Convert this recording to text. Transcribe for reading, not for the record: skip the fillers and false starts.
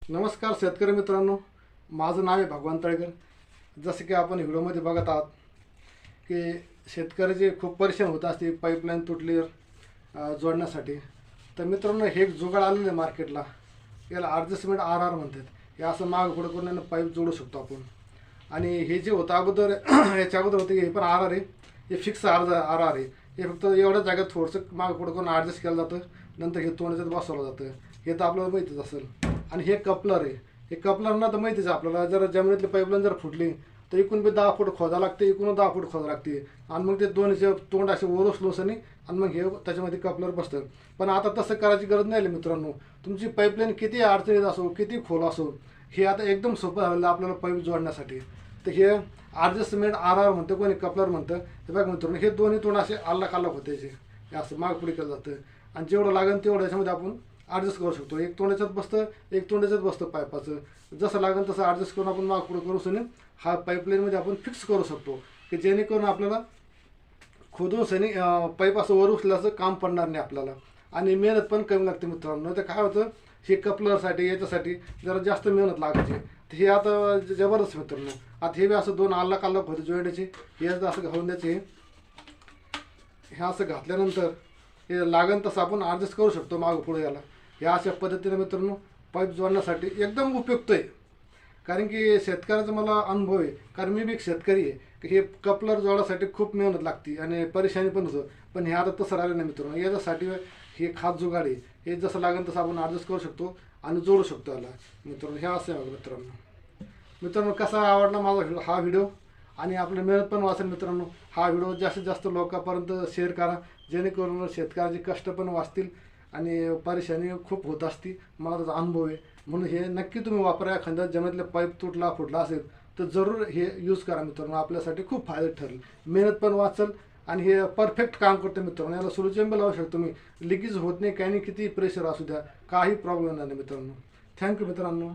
नमस्कार शेतकरी मित्रांनो, माझं नाव आहे भगवान तळेकर। जसं की आपण व्हिडिओमध्ये बघत आहात की शेतकऱ्याचे खूप परेशान होत असते पाईपलाईन तुटली जोडण्यासाठी। तर मित्रांनो, हे एक जुगाड आलेलं आहे मार्केटला, याला ॲडजस्टमेंट आर आर म्हणतात। हे असं माग पुढं करून पाईप जोडू शकतो आपण। आणि हे जे होतं अगोदर याच्या अगोदर होतं हे पण आर आर आहे, हे फिक्स आर आर आहे। हे फक्त एवढ्या जागेत थोडंसं माग पुढं करून ॲडजस्ट केलं जातं, नंतर हे तोंडाच्यात बसवलं जातं। हे तर आपल्याला माहितीच असेल। आणि हे कपलर आहे, हे कपलरना तर माहितीच आहे आपल्याला, जर जमिनीतली पाईपलाईन जर फुटली तर इकून बी 10 फूट खोदा लागते, इकून 10 फूट खोदा लागते। आणि मग ते दोन्हीचे तोंड असे वर उचलून आणि मग हे त्याच्यामध्ये कपलर बसतं। पण आता तसं करायची गरज नाही मित्रांनो। तुमची पाईपलाईन किती अडचणीत असो, किती खोल असो, हे आता एकदम सोपं झालेलं आपल्याला पाईप जोडण्यासाठी। तर हे ॲडजस्टमेंट आर आर म्हणतं, कोणी कपलर म्हणतं। हे बघा मित्रांनो, हे दोन्ही तोंड असे अल्लग अल्लग होते, हे असं माग पुढे केलं जातं। आणि जेवढं लागेल तेवढं याच्यामध्ये आपण ॲडजस्ट करू शकतो। एक तोंडाच्यात बसतं, एक तोंडाच्यात बसतं पाईपाचं। जसं लागेल तसं ॲडजस्ट करून आपण माग पुढे करू हा पाईपलाईनमध्ये आपण फिक्स करू शकतो, की जेणेकरून आपल्याला खोदून पाईप असं वर उचल्याचं काम पडणार नाही आपल्याला। आणि मेहनत पण कमी लागते मित्रांनो। तर काय होतं, हे कपलरसाठी याच्यासाठी जरा जास्त मेहनत लागायची। तर हे आता जबरदस्त मित्रांनो। आता हे बी असं दोन अल्लग अल्लग होते जॉईंटचे, हे असं घालून द्यायचे। हे असं घातल्यानंतर हे लागेल तसं आपण ॲडजस्ट करू शकतो मागं पुढे याला। या अशा पद्धतीने मित्रांनो पाईप जोडण्यासाठी एकदम उपयुक्त आहे। कारण की शेतकऱ्याचा मला अनुभव आहे, कारण मी बी एक शेतकरी आहे, की हे कपलर जोडासाठी खूप मेहनत लागते आणि परेशानी पण होतं। पण हे आता तसं राहिलं नाही मित्रांनो। याच्यासाठी हे खास जुगाड आहे, हे जसं लागेल तसं आपण ॲडजस्ट करू शकतो आणि जोडू शकतो याला मित्रांनो। हे असं आहे मित्रांनो, कसा आवडला माझा हा व्हिडिओ, आणि आपली मेहनत पण वाचेल मित्रांनो। हा व्हिडिओ जास्तीत जास्त लोकांपर्यंत शेअर करा, जेणेकरून शेतकऱ्याचे कष्ट पण वाचतील आणि परेशानी खूप होत असती, मला त्याचा अनुभव आहे। म्हणून हे नक्की तुम्ही वापरा। एखाद्या जमिनीतले पाईप तुटला फुटला असेल तर जरूर हे यूज करा मित्रांनो, आपल्यासाठी खूप फायदा ठरेल, मेहनत पण वाचेल आणि हे परफेक्ट काम करते मित्रांनो। याला सुरुचेंब लावू शकतो तुम्ही, लिकेज होत नाही, काही नाही, किती प्रेशर असू द्या, काही प्रॉब्लेम नाही मित्रांनो। थँक्यू मित्रांनो।